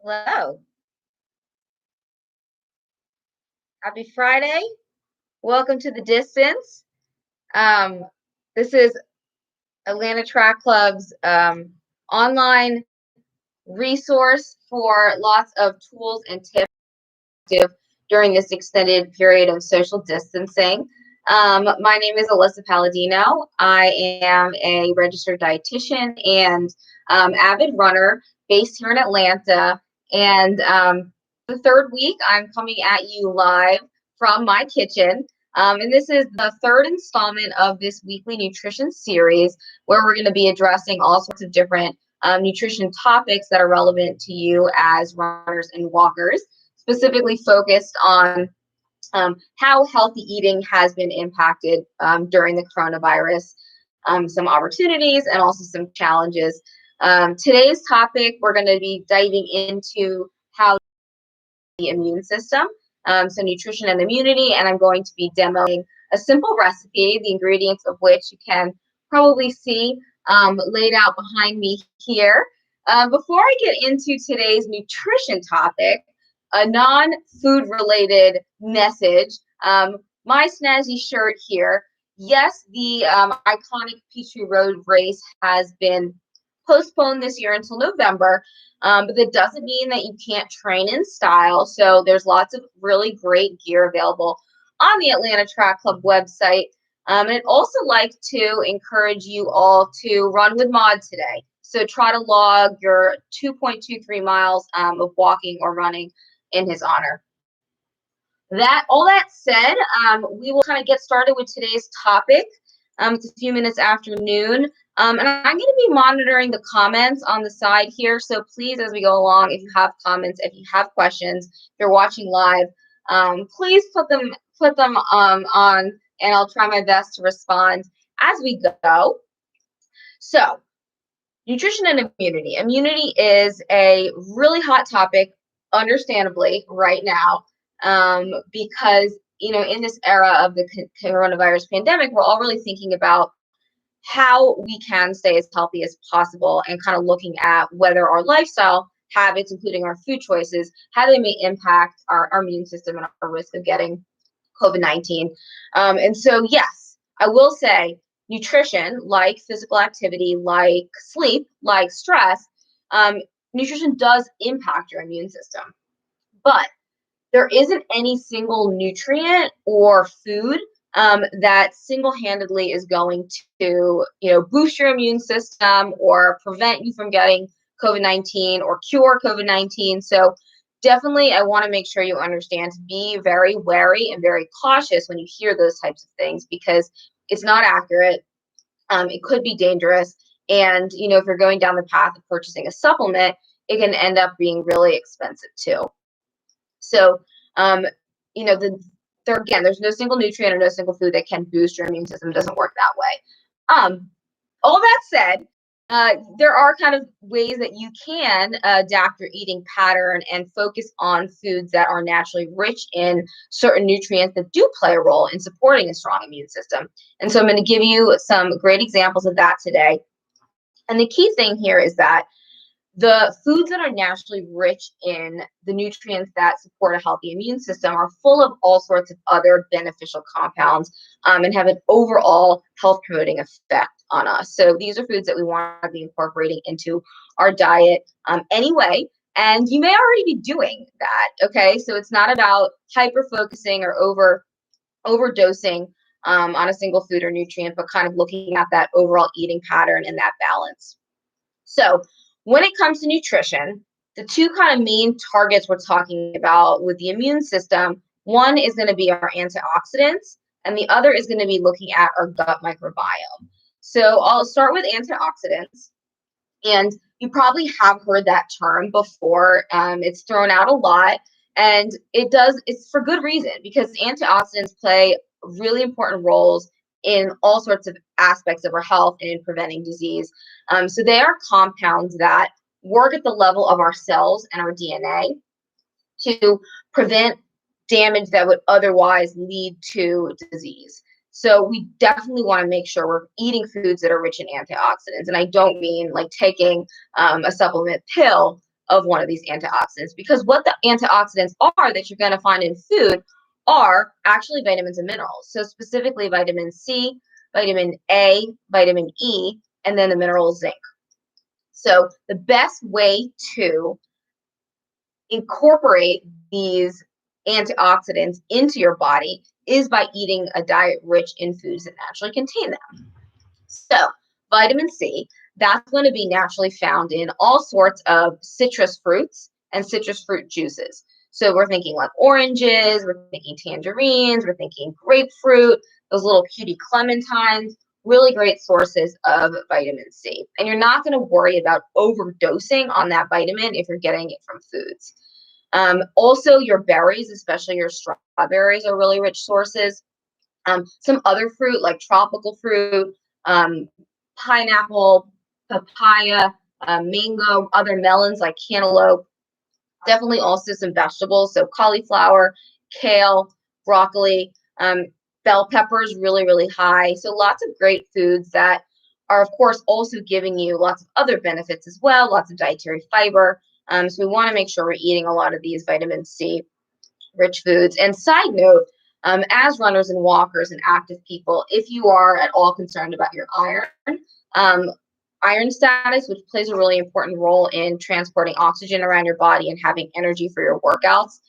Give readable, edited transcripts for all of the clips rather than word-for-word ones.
Hello. Happy Friday. Welcome to the distance. Um, this is Atlanta Track Club's online resource for lots of tools and tips during this extended period of social distancing. My name is Alissa Palladino. I am a registered dietitian and avid runner based here in Atlanta. And the third week, I'm coming at you live from my kitchen. And this is the third installment of this weekly nutrition series where we're going to be addressing all sorts of different nutrition topics that are relevant to you as runners and walkers, specifically focused on how healthy eating has been impacted during the coronavirus, some opportunities and also some challenges. Today's topic, we're going to be diving into how the immune system, so nutrition and immunity, and I'm going to be demoing a simple recipe, the ingredients of which you can probably see laid out behind me here. Before I get into today's nutrition topic, a non-food related message. My snazzy shirt here. Yes, the iconic Peachtree Road race has been postponed this year until November, but that doesn't mean that you can't train in style. So there's lots of really great gear available on the Atlanta Track Club website. And I'd also like to encourage you all to run with Mod today. So try to log your 2.23 miles of walking or running in his honor. All that said, we will kind of get started with today's topic. It's a few minutes after noon, and I'm going to be monitoring the comments on the side here. So please, as we go along, if you have comments, if you have questions, if you're watching live, please put them on, and I'll try my best to respond as we go. So, nutrition and immunity. Immunity is a really hot topic, understandably, right now, because, in this era of the coronavirus pandemic, we're all really thinking about how we can stay as healthy as possible and kind of looking at whether our lifestyle habits, including our food choices, how they may impact our immune system and our risk of getting COVID-19. And so, yes, I will say nutrition, like physical activity, like sleep, like stress, nutrition does impact your immune system. But there isn't any single nutrient or food that single-handedly is going to, boost your immune system or prevent you from getting COVID-19 or cure COVID-19. So definitely, I want to make sure you understand to be very wary and very cautious when you hear those types of things, because it's not accurate. It could be dangerous. And, if you're going down the path of purchasing a supplement, it can end up being really expensive too. So, there's no single nutrient or no single food that can boost your immune system. It doesn't work that way. All that said, there are kind of ways that you can adapt your eating pattern and focus on foods that are naturally rich in certain nutrients that do play a role in supporting a strong immune system. And so I'm going to give you some great examples of that today. And the key thing here is that the foods that are naturally rich in the nutrients that support a healthy immune system are full of all sorts of other beneficial compounds and have an overall health promoting effect on us. So these are foods that we want to be incorporating into our diet anyway. And you may already be doing that, okay? So it's not about hyper-focusing or overdosing on a single food or nutrient, but kind of looking at that overall eating pattern and that balance. So when it comes to nutrition, the two kind of main targets we're talking about with the immune system, one is going to be our antioxidants, and the other is going to be looking at our gut microbiome. So I'll start with antioxidants. And you probably have heard that term before. It's thrown out a lot, and it's for good reason, because antioxidants play really important roles in all sorts of aspects of our health and in preventing disease. So they are compounds that work at the level of our cells and our DNA to prevent damage that would otherwise lead to disease. So we definitely want to make sure we're eating foods that are rich in antioxidants. And I don't mean like taking a supplement pill of one of these antioxidants, because what the antioxidants are that you're going to find in food are actually vitamins and minerals. So specifically vitamin C, vitamin A, vitamin E, and then the mineral zinc. So the best way to incorporate these antioxidants into your body is by eating a diet rich in foods that naturally contain them. So vitamin C, that's going to be naturally found in all sorts of citrus fruits and citrus fruit juices. So we're thinking like oranges, we're thinking tangerines, we're thinking grapefruit, those little cutie clementines, really great sources of vitamin C. And you're not going to worry about overdosing on that vitamin if you're getting it from foods. Also, your berries, especially your strawberries, are really rich sources. Some other fruit like tropical fruit, pineapple, papaya, mango, other melons like cantaloupe. Definitely also some vegetables, so cauliflower, kale, broccoli, bell peppers, really, really high. So lots of great foods that are, of course, also giving you lots of other benefits as well, lots of dietary fiber. So we want to make sure we're eating a lot of these vitamin C rich foods. And side note, as runners and walkers and active people, if you are at all concerned about your iron status, which plays a really important role in transporting oxygen around your body and having energy for your workouts.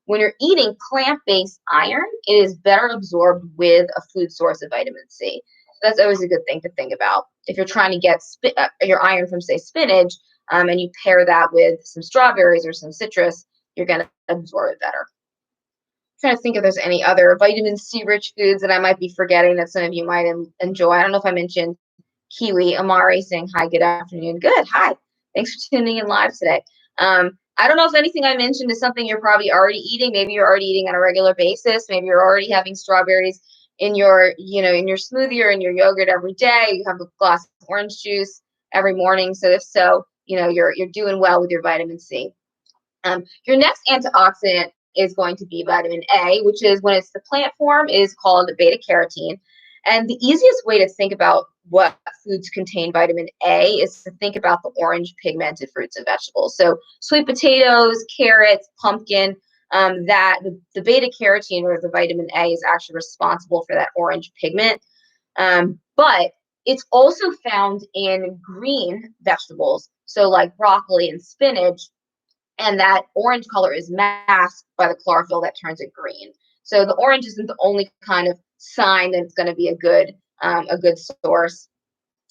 When you're eating plant-based iron, it is better absorbed with a food source of vitamin C. So that's always a good thing to think about. If you're trying to get your iron from, say, spinach, and you pair that with some strawberries or some citrus, you're going to absorb it better. I'm trying to think if there's any other vitamin C rich foods that I might be forgetting that some of you might enjoy. I don't know if I mentioned Kiwi. Amari saying hi, good afternoon. Good, hi. Thanks for tuning in live today. I don't know if anything I mentioned is something you're probably already eating. Maybe you're already eating on a regular basis. Maybe you're already having strawberries in your, in your smoothie or in your yogurt every day. You have a glass of orange juice every morning. So if so, you're doing well with your vitamin C. Your next antioxidant is going to be vitamin A, which is, when it's the plant form, is called beta carotene. And the easiest way to think about what foods contain vitamin A is to think about the orange pigmented fruits and vegetables. So sweet potatoes, carrots, pumpkin, that the beta carotene or the vitamin A is actually responsible for that orange pigment. But it's also found in green vegetables, so like broccoli and spinach, and that orange color is masked by the chlorophyll that turns it green. So the orange isn't the only kind of sign that it's going to be a good source.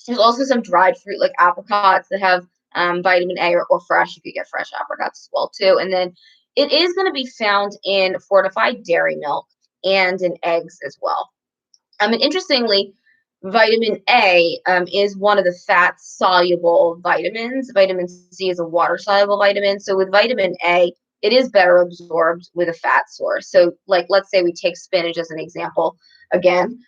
There's also some dried fruit like apricots that have vitamin A, or fresh. You could get fresh apricots as well too. And then it is going to be found in fortified dairy milk and in eggs as well. And interestingly, vitamin A is one of the fat-soluble vitamins. Vitamin C is a water-soluble vitamin. So with vitamin A, it is better absorbed with a fat source. So like, let's say we take spinach as an example again.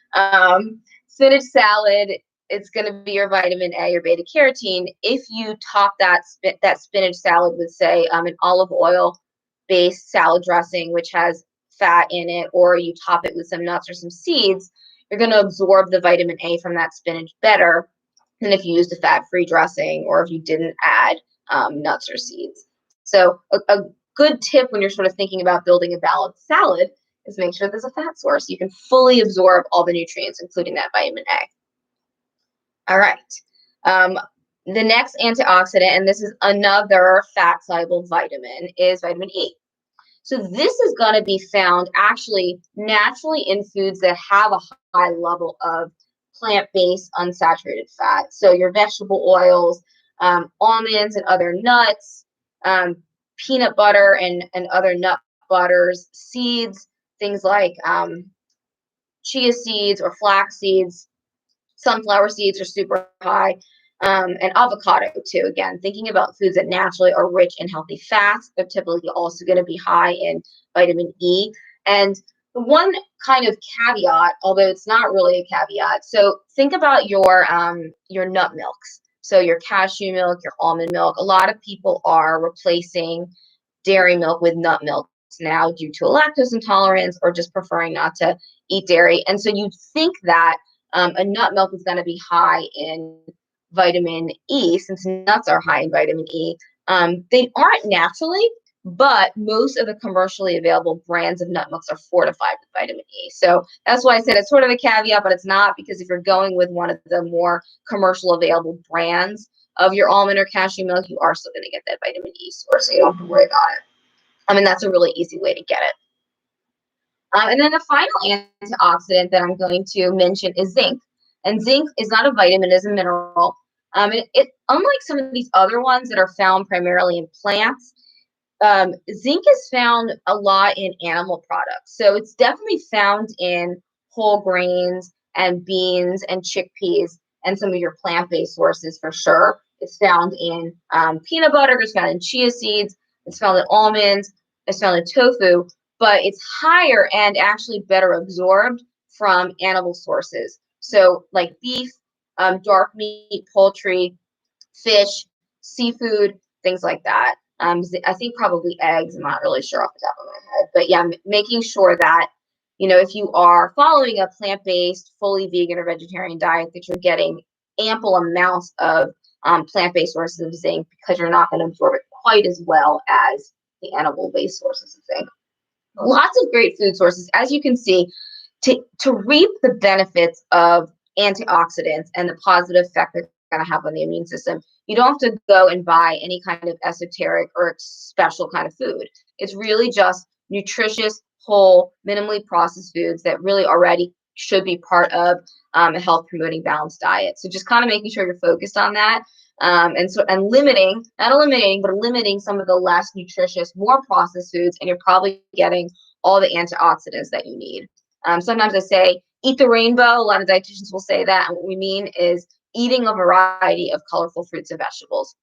Spinach salad, it's going to be your vitamin A or beta carotene. If you top that spinach salad with, say, an olive oil-based salad dressing, which has fat in it, or you top it with some nuts or some seeds, you're going to absorb the vitamin A from that spinach better than if you used a fat-free dressing or if you didn't add nuts or seeds. So a good tip when you're sort of thinking about building a balanced salad is make sure there's a fat source. You can fully absorb all the nutrients, including that vitamin A. All right. The next antioxidant, and this is another fat-soluble vitamin, is vitamin E. So this is going to be found actually naturally in foods that have a high level of plant-based unsaturated fat. So your vegetable oils, almonds and other nuts, peanut butter and other nut butters, seeds, things like chia seeds or flax seeds, sunflower seeds are super high. And avocado too. Again, thinking about foods that naturally are rich in healthy fats, they're typically also going to be high in vitamin E. And the one kind of caveat, although it's not really a caveat, so think about your nut milks. So your cashew milk, your almond milk. A lot of people are replacing dairy milk with nut milk now due to a lactose intolerance or just preferring not to eat dairy. And so you'd think that a nut milk is going to be high in vitamin E, since nuts are high in vitamin E. They aren't naturally, but most of the commercially available brands of nut milks are fortified with vitamin E. So that's why I said it's sort of a caveat, but it's not, because if you're going with one of the more commercial available brands of your almond or cashew milk, you are still going to get that vitamin E source, so you don't have to worry about it. That's a really easy way to get it. And then the final antioxidant that I'm going to mention is zinc. And zinc is not a vitamin, it is a mineral. Unlike some of these other ones that are found primarily in plants, zinc is found a lot in animal products. So it's definitely found in whole grains and beans and chickpeas and some of your plant-based sources for sure. It's found in peanut butter, it's found in chia seeds, it's found in almonds, it's found in tofu, but it's higher and actually better absorbed from animal sources. So like beef, dark meat, poultry, fish, seafood, things like that. I think probably eggs. I'm not really sure off the top of my head, but yeah, making sure that, if you are following a plant-based, fully vegan or vegetarian diet, that you're getting ample amounts of plant-based sources of zinc, because you're not going to absorb it quite as well as the animal-based sources of zinc. Lots of great food sources, as you can see, to reap the benefits of antioxidants and the positive effect they're going to have on the immune system. You don't have to go and buy any kind of esoteric or special kind of food. It's really just nutritious, whole, minimally processed foods that really already should be part of a health promoting balanced diet. So just kind of making sure you're focused on that. And limiting, not eliminating, but limiting some of the less nutritious, more processed foods, and you're probably getting all the antioxidants that you need. Sometimes I say, eat the rainbow. A lot of dietitians will say that. And what we mean is eating a variety of colorful fruits and vegetables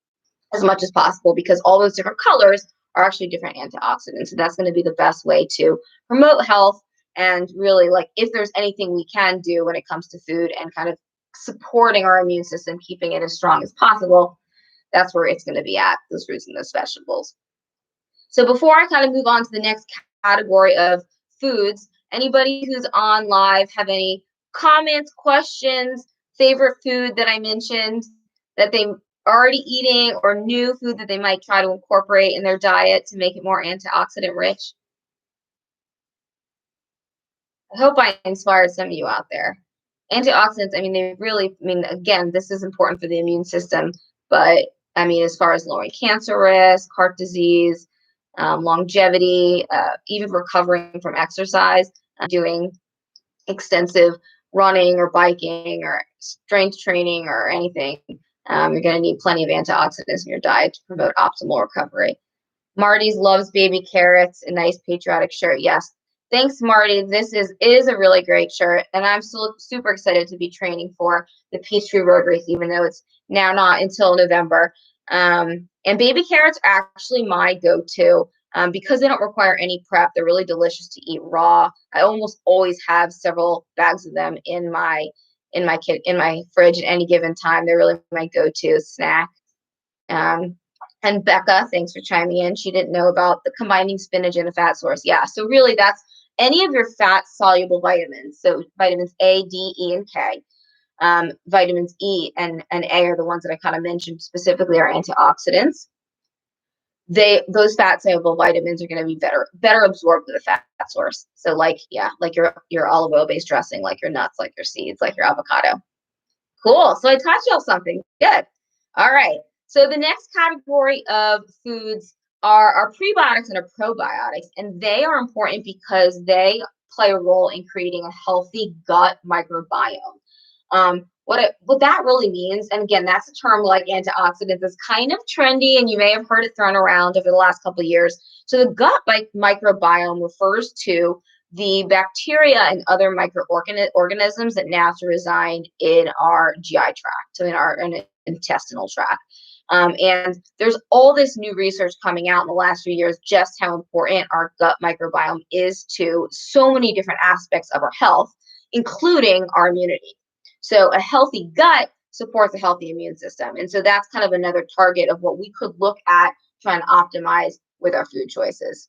as much as possible, because all those different colors are actually different antioxidants. And that's going to be the best way to promote health. And really, like, if there's anything we can do when it comes to food and kind of supporting our immune system, keeping it as strong as possible, that's where it's going to be at, those fruits and those vegetables. So before I kind of move on to the next category of foods, anybody who's on live have any comments, questions, favorite food that I mentioned that they already eating, or new food that they might try to incorporate in their diet to make it more antioxidant rich? I hope I inspired some of you out there. Antioxidants, they really, again, this is important for the immune system, but as far as lowering cancer risk, heart disease, longevity, even recovering from exercise, doing extensive running or biking or strength training or anything, you're going to need plenty of antioxidants in your diet to promote optimal recovery. Marty's loves baby carrots, a nice patriotic shirt. Yes. Thanks, Marty. This is a really great shirt, and I'm still super excited to be training for the Peachtree Road Race, even though it's now not until November. And baby carrots are actually my go-to because they don't require any prep. They're really delicious to eat raw. I almost always have several bags of them in my fridge at any given time. They're really my go-to snack. And Becca, thanks for chiming in. She didn't know about the combining spinach and a fat source. Yeah, so really that's any of your fat-soluble vitamins. So vitamins A, D, E, and K. Vitamins E and A are the ones that I kind of mentioned specifically are antioxidants. Those fat-soluble vitamins are going to be better absorbed with a fat source. So like your olive oil-based dressing, like your nuts, like your seeds, like your avocado. Cool. So I taught you all something. Good. All right. So the next category of foods are prebiotics and probiotics, and they are important because they play a role in creating a healthy gut microbiome. What that really means, and again, that's a term like antioxidants, is kind of trendy, and you may have heard it thrown around over the last couple of years. So the gut microbiome refers to the bacteria and other microorganisms that naturally reside in our GI tract, so in our intestinal tract. And there's all this new research coming out in the last few years, just how important our gut microbiome is to so many different aspects of our health, including our immunity. So a healthy gut supports a healthy immune system. And so that's kind of another target of what we could look at trying to optimize with our food choices.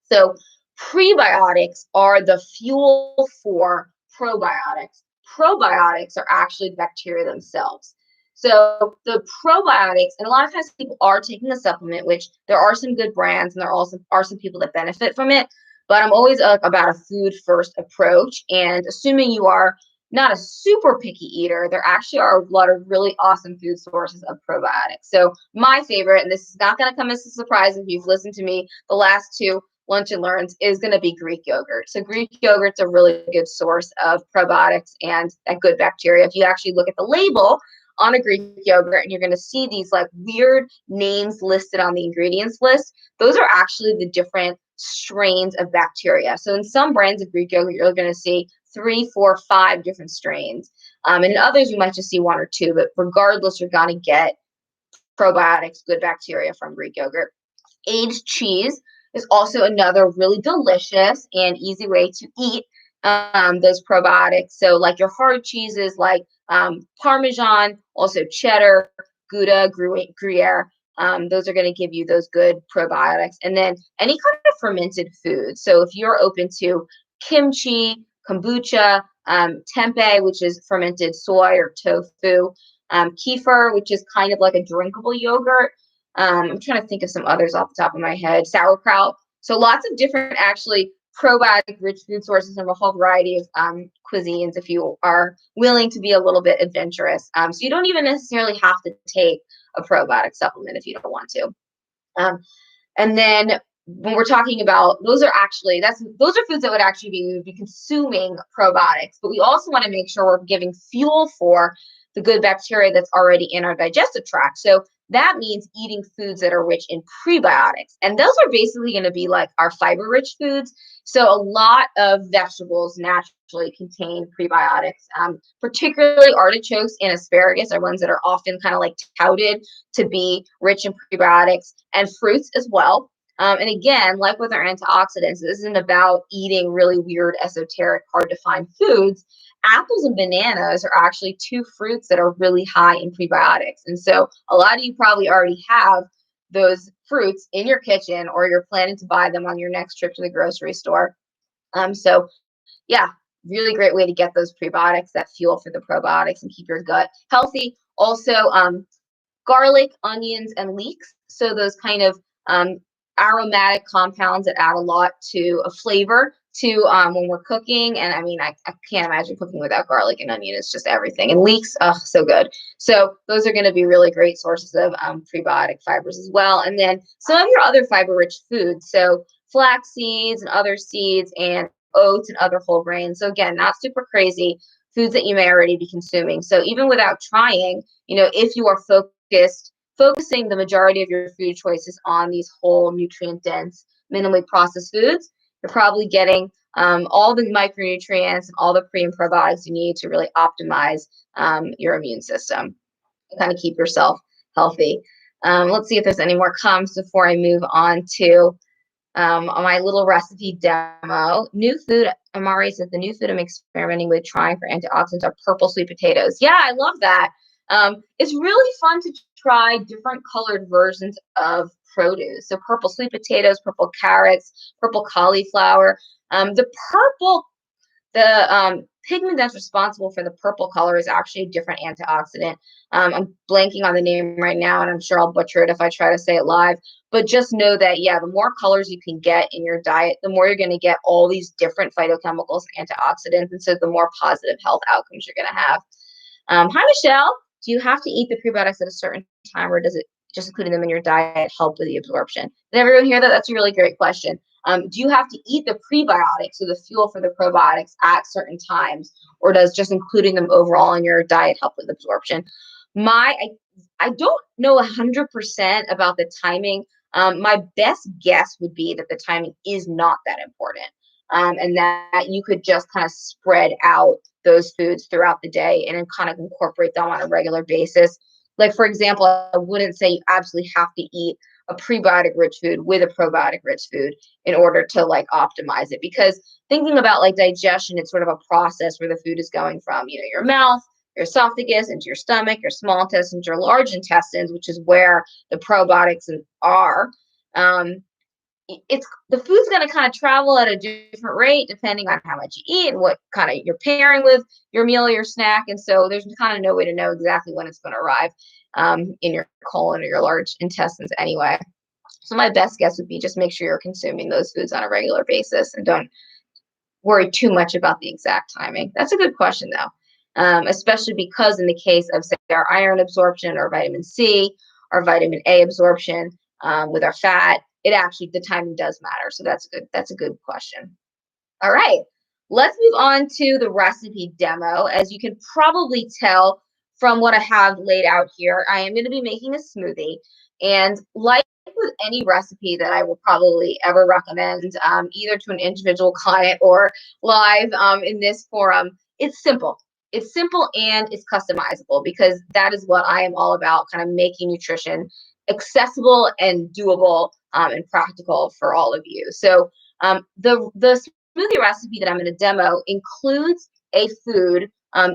So prebiotics are the fuel for probiotics. Probiotics are actually bacteria themselves. So the probiotics, and a lot of times people are taking a supplement, which there are some good brands and there also are some people that benefit from it. But I'm always about a food first approach. And assuming you are not a super picky eater, there actually are a lot of really awesome food sources of probiotics. So my favorite, and this is not going to come as a surprise if you've listened to me the last two lunch and learns, is going to be Greek yogurt. So Greek yogurt's a really good source of probiotics and that good bacteria. If you actually look at the label on a Greek yogurt and you're going to see these like weird names listed on the ingredients list, those are actually the different strains of bacteria. So in some brands of Greek yogurt, you're going to see 3, 4, 5 different strains. And in others, you might just see 1 or 2, but regardless, you're going to get probiotics, good bacteria from Greek yogurt. Aged cheese is also another really delicious and easy way to eat those probiotics. So like your hard cheeses like Parmesan, also cheddar, Gouda, Gruyere, those are going to give you those good probiotics. And then any kind of fermented food. So if you're open to kimchi, kombucha, tempeh, which is fermented soy or tofu, kefir, which is kind of like a drinkable yogurt. I'm trying to think of some others off the top of my head. Sauerkraut. So lots of different actually probiotic rich food sources from a whole variety of cuisines if you are willing to be a little bit adventurous. So you don't even necessarily have to take a probiotic supplement if you don't want to. And then when we're talking about those are foods that would actually be consuming probiotics, but we also want to make sure we're giving fuel for the good bacteria that's already in our digestive tract. So that means eating foods that are rich in prebiotics. And those are basically going to be like our fiber-rich foods. So a lot of vegetables naturally contain prebiotics, particularly artichokes and asparagus are ones that are often kind of like touted to be rich in prebiotics, and fruits as well. And again, like with our antioxidants, this isn't about eating really weird, esoteric, hard to find foods. Apples and bananas are actually 2 fruits that are really high in prebiotics. And so a lot of you probably already have those fruits in your kitchen, or you're planning to buy them on your next trip to the grocery store. So yeah, really great way to get those prebiotics, that fuel for the probiotics, and keep your gut healthy. Also, garlic, onions, and leeks. So those kind of aromatic compounds that add a lot to a flavor to when we're cooking. And I mean, I can't imagine cooking without garlic and onion. It's just everything. And leeks, oh, so good. So those are going to be really great sources of prebiotic fibers as well. And then some of your other fiber-rich foods. So flax seeds and other seeds and oats and other whole grains. So again, not super crazy foods that you may already be consuming. So even without trying, if you are focusing the majority of your food choices on these whole nutrient-dense, minimally processed foods, you're probably getting all the micronutrients and all the pre and probiotics you need to really optimize your immune system and kind of keep yourself healthy. Let's see if there's any more comments before I move on to my little recipe demo. New food, Amari says, the new food I'm experimenting with trying for antioxidants are purple sweet potatoes. Yeah, I love that. It's really fun to try different colored versions of produce. So purple sweet potatoes, purple carrots, purple cauliflower. The pigment that's responsible for the purple color is actually a different antioxidant. I'm blanking on the name right now, and I'm sure I'll butcher it if I try to say it live. But just know that, yeah, the more colors you can get in your diet, the more you're going to get all these different phytochemicals and antioxidants. And so the more positive health outcomes you're going to have. Hi, Michelle. Do you have to eat the prebiotics at a certain time, or does it just including them in your diet help with the absorption? Did everyone hear that? That's a really great question. Do you have to eat the prebiotics, so the fuel for the probiotics, at certain times, or does just including them overall in your diet help with absorption? I don't know 100% about the timing. My best guess would be that the timing is not that important, and that you could just kind of spread out those foods throughout the day and then kind of incorporate them on a regular basis. Like, for example, I wouldn't say you absolutely have to eat a prebiotic rich food with a probiotic rich food in order to like optimize it, because thinking about like digestion, it's sort of a process where the food is going from, your mouth, your esophagus, into your stomach, your small intestines, your large intestines, which is where the probiotics are. the food's going to kind of travel at a different rate depending on how much you eat and what kind of you're pairing with your meal or your snack. And so there's kind of no way to know exactly when it's going to arrive in your colon or your large intestines anyway. So my best guess would be just make sure you're consuming those foods on a regular basis and don't worry too much about the exact timing. That's a good question though, especially because in the case of, say, our iron absorption or vitamin C or vitamin A absorption with our fat, it actually, the timing does matter. So that's a good question. All right, let's move on to the recipe demo. As you can probably tell from what I have laid out here, I am going to be making a smoothie. And like with any recipe that I will probably ever recommend, either to an individual client or live in this forum, it's simple. It's simple and it's customizable, because that is what I am all about, kind of making nutrition accessible and doable and practical for all of you. So the smoothie recipe that I'm going to demo includes a food,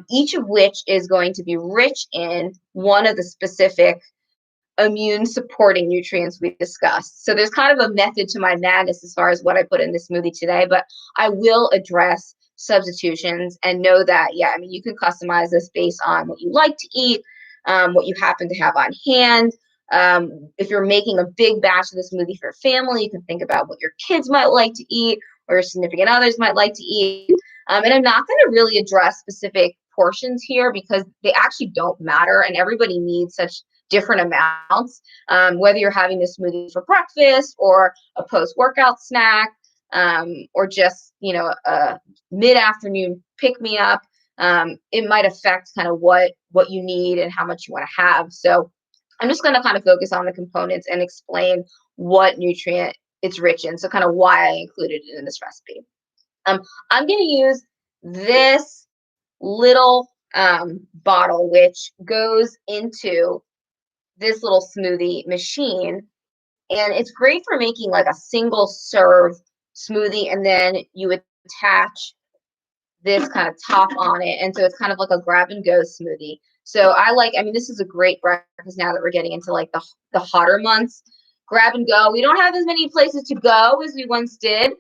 each of which is going to be rich in one of the specific immune supporting nutrients we discussed. So there's kind of a method to my madness as far as what I put in this smoothie today, but I will address substitutions and know that, yeah, I mean, you can customize this based on what you like to eat, what you happen to have on hand. If you're making a big batch of this smoothie for your family, you can think about what your kids might like to eat or your significant others might like to eat. And I'm not going to really address specific portions here because they actually don't matter, and everybody needs such different amounts, whether you're having this smoothie for breakfast or a post-workout snack, or just, a mid-afternoon pick-me-up. It might affect kind of what you need and how much you want to have. So I'm just going to kind of focus on the components and explain what nutrient it's rich in, so kind of why I included it in this recipe. I'm going to use this little bottle, which goes into this little smoothie machine, and it's great for making like a single serve smoothie, and then you attach this kind of top on it, and so it's kind of like a grab and go smoothie. So I mean, this is a great breakfast now that we're getting into like the hotter months. Grab and go. We don't have as many places to go as we once did.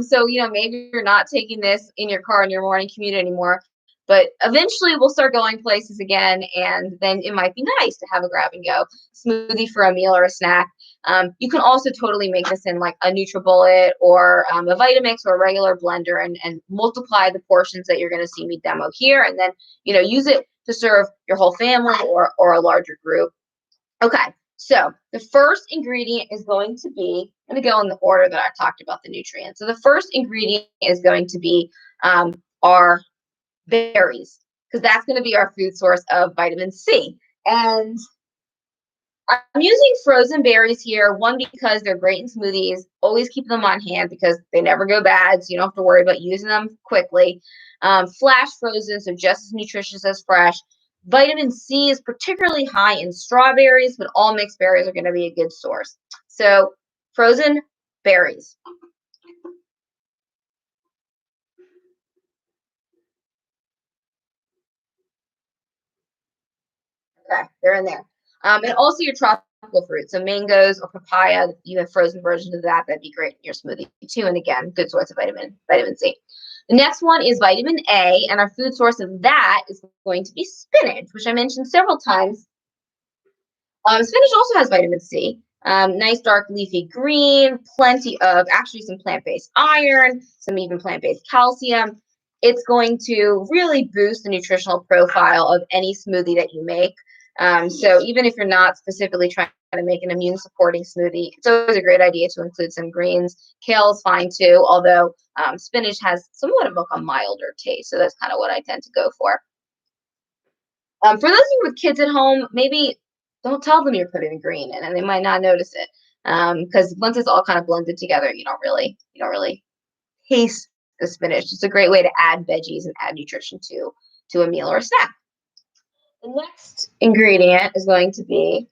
So maybe you're not taking this in your car in your morning commute anymore. But eventually we'll start going places again, and then it might be nice to have a grab and go smoothie for a meal or a snack. You can also totally make this in like a NutriBullet or a Vitamix or a regular blender, and multiply the portions that you're going to see me demo here, and then use it to serve your whole family or a larger group. Okay, so the first ingredient is going to be, I'm going to go in the order that I talked about the nutrients. So the first ingredient is going to be our berries, because that's going to be our food source of vitamin C. And I'm using frozen berries here, one, because they're great in smoothies. Always keep them on hand because they never go bad, so you don't have to worry about using them quickly. Flash frozen, so just as nutritious as fresh. Vitamin C is particularly high in strawberries, but all mixed berries are going to be a good source. So frozen berries. Okay, they're in there. And also your tropical fruit. So mangoes or papaya, you have frozen versions of that. That'd be great in your smoothie too. And again, good source of vitamin C. The next one is vitamin A, and our food source of that is going to be spinach, which I mentioned several times. Spinach also has vitamin C. Nice dark leafy green, plenty of actually some plant-based iron, some even plant-based calcium. It's going to really boost the nutritional profile of any smoothie that you make. So even if you're not specifically trying to make an immune supporting smoothie, it's always a great idea to include some greens. Kale is fine too, although spinach has somewhat of a milder taste. So that's kind of what I tend to go for. For those of you with kids at home, maybe don't tell them you're putting the green in, and they might not notice it. Because once it's all kind of blended together, you don't really taste the spinach. It's a great way to add veggies and add nutrition to a meal or a snack. The next ingredient is going to be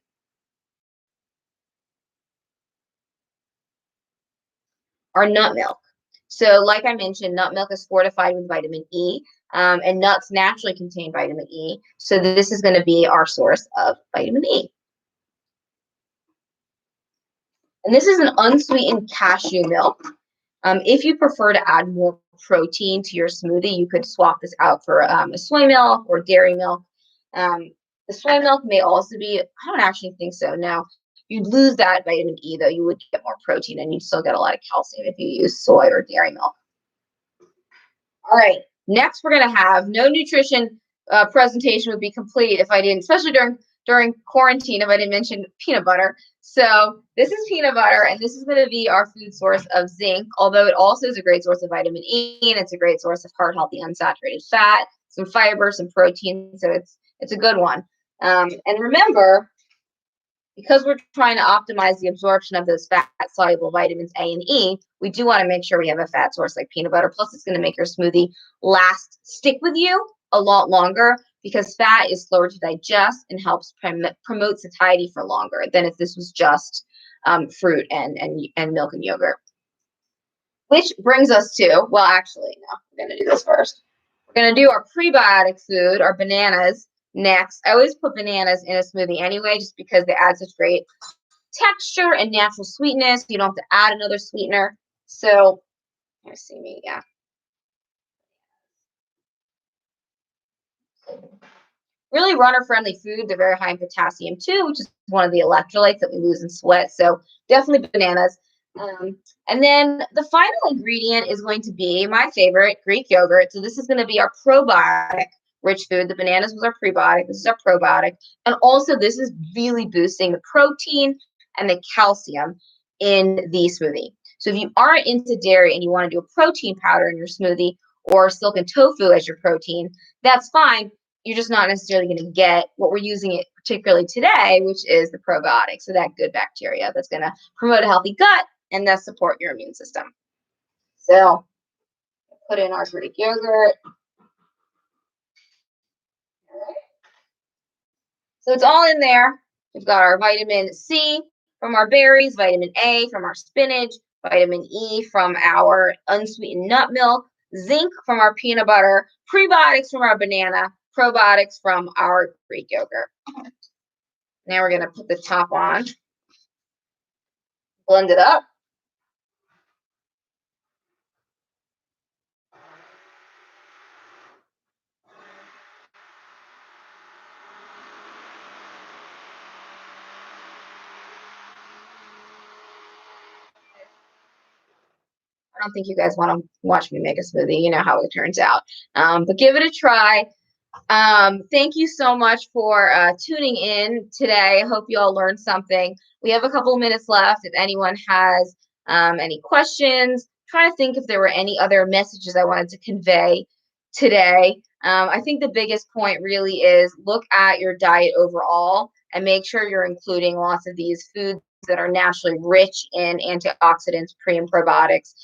our nut milk. So like I mentioned, nut milk is fortified with vitamin E, and nuts naturally contain vitamin E. So this is going to be our source of vitamin E. And this is an unsweetened cashew milk. If you prefer to add more protein to your smoothie, you could swap this out for a soy milk or dairy milk. The soy milk may also be, I don't actually think so. No, you'd lose that vitamin E, though. You would get more protein, and you'd still get a lot of calcium if you use soy or dairy milk. All right, next we're going to have no nutrition presentation would be complete if I didn't, especially during quarantine, if I didn't mention peanut butter. So this is peanut butter, and this is going to be our food source of zinc, although it also is a great source of vitamin E, and it's a great source of heart-healthy unsaturated fat, some fiber, some protein, so it's a good one. And remember, because we're trying to optimize the absorption of those fat-soluble vitamins A and E, we do want to make sure we have a fat source like peanut butter. Plus, it's going to make your smoothie stick with you a lot longer because fat is slower to digest and helps promote satiety for longer than if this was just fruit and milk and yogurt. Which brings us to, well, actually, no, we're going to do this first. We're going to do our prebiotic food, our bananas, next. I always put bananas in a smoothie anyway, just because they add such great texture and natural sweetness. You don't have to add another sweetener. So, you see me, yeah. Really runner-friendly food. They're very high in potassium too, which is one of the electrolytes that we lose in sweat. So definitely bananas. And then the final ingredient is going to be my favorite, Greek yogurt. So this is going to be our probiotic rich food. The bananas was our prebiotic. This is our probiotic. And also this is really boosting the protein and the calcium in the smoothie. So if you aren't into dairy and you want to do a protein powder in your smoothie or silken tofu as your protein, that's fine. You're just not necessarily going to get what we're using it particularly today, which is the probiotic. So that good bacteria that's going to promote a healthy gut and thus support your immune system. So put in our Greek yogurt. So it's all in there. We've got our vitamin C from our berries, vitamin A from our spinach, vitamin E from our unsweetened nut milk, zinc from our peanut butter, prebiotics from our banana, probiotics from our Greek yogurt. Now we're going to put the top on, blend it up. I don't think you guys want to watch me make a smoothie. You know how it turns out. But give it a try. Thank you so much for tuning in today. I hope you all learned something. We have a couple of minutes left. If anyone has any questions, try to think if there were any other messages I wanted to convey today. I think the biggest point really is look at your diet overall and make sure you're including lots of these foods that are naturally rich in antioxidants, pre and probiotics.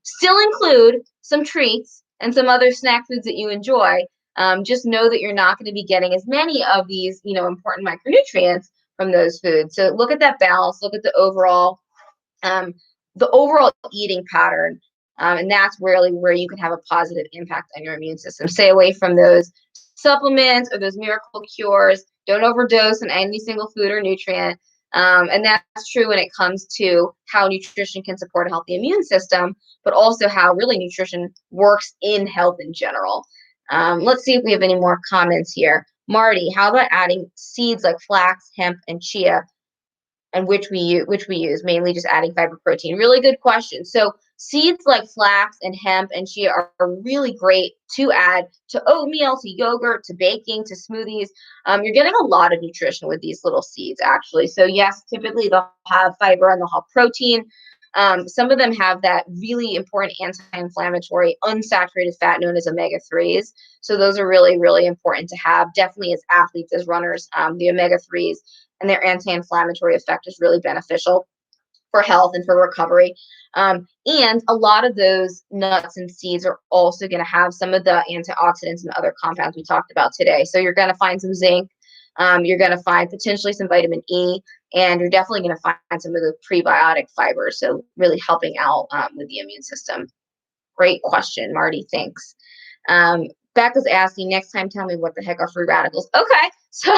Still include some treats and some other snack foods that you enjoy. Just know that you're not going to be getting as many of these, important micronutrients from those foods. So look at that balance. Look at the overall eating pattern, and that's really where you can have a positive impact on your immune system. Stay away from those supplements or those miracle cures. Don't overdose on any single food or nutrient. And that's true when it comes to how nutrition can support a healthy immune system, but also how really nutrition works in health in general. Let's see if we have any more comments here. Marty, how about adding seeds like flax, hemp, and chia, and which we use, mainly just adding fiber protein? Really good question. So seeds like flax and hemp and chia are really great to add to oatmeal, to yogurt, to baking, to smoothies. You're getting a lot of nutrition with these little seeds, actually. So yes, typically they'll have fiber and they'll have protein. Some of them have that really important anti-inflammatory unsaturated fat known as omega-3s. So those are really, really important to have, definitely as athletes, as runners. The omega-3s and their anti-inflammatory effect is really beneficial for health and for recovery. And a lot of those nuts and seeds are also going to have some of the antioxidants and other compounds we talked about today. So you're going to find some zinc. You're going to find potentially some vitamin E, and you're definitely going to find some of the prebiotic fibers. So really helping out with the immune system. Great question, Marty. Thanks. Becca's asking, next time tell me what the heck are free radicals. Okay, so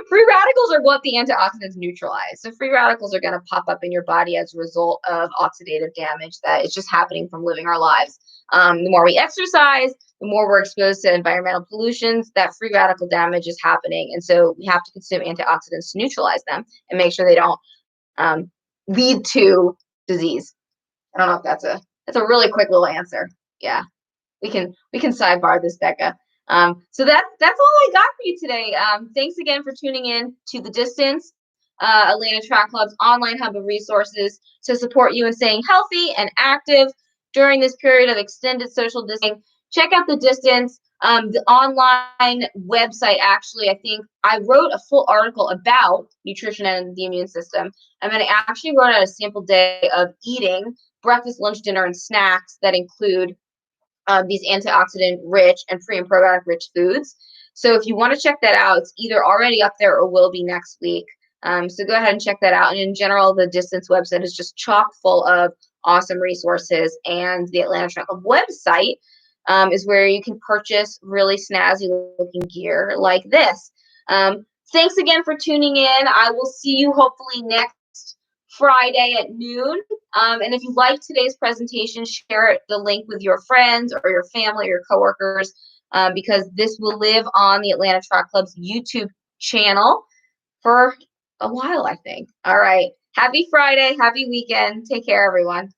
Free radicals are what the antioxidants neutralize. So free radicals are going to pop up in your body as a result of oxidative damage that is just happening from living our lives. The more we exercise, the more we're exposed to environmental pollutions, that free radical damage is happening. And so we have to consume antioxidants to neutralize them and make sure they don't lead to disease. I don't know if that's a really quick little answer. Yeah, we can sidebar this, Becca. So that's all I got for you today. Thanks again for tuning in to The Distance, Atlanta Track Club's online hub of resources to support you in staying healthy and active during this period of extended social distancing. Check out The Distance, the online website. Actually, I think I wrote a full article about nutrition and the immune system. And then I actually wrote out a sample day of eating breakfast, lunch, dinner, and snacks that include these antioxidant rich and pre and probiotic rich foods. So if you want to check that out, it's either already up there or will be next week. So go ahead and check that out. And in general, the Distance website is just chock full of awesome resources. And the Atlanta Track Club website is where you can purchase really snazzy looking gear like this. Thanks again for tuning in. I will see you hopefully next Friday at noon. And if you like today's presentation, share the link with your friends or your family or your coworkers, because this will live on the Atlanta Track Club's YouTube channel for a while, I think. All right. Happy Friday. Happy weekend. Take care, everyone.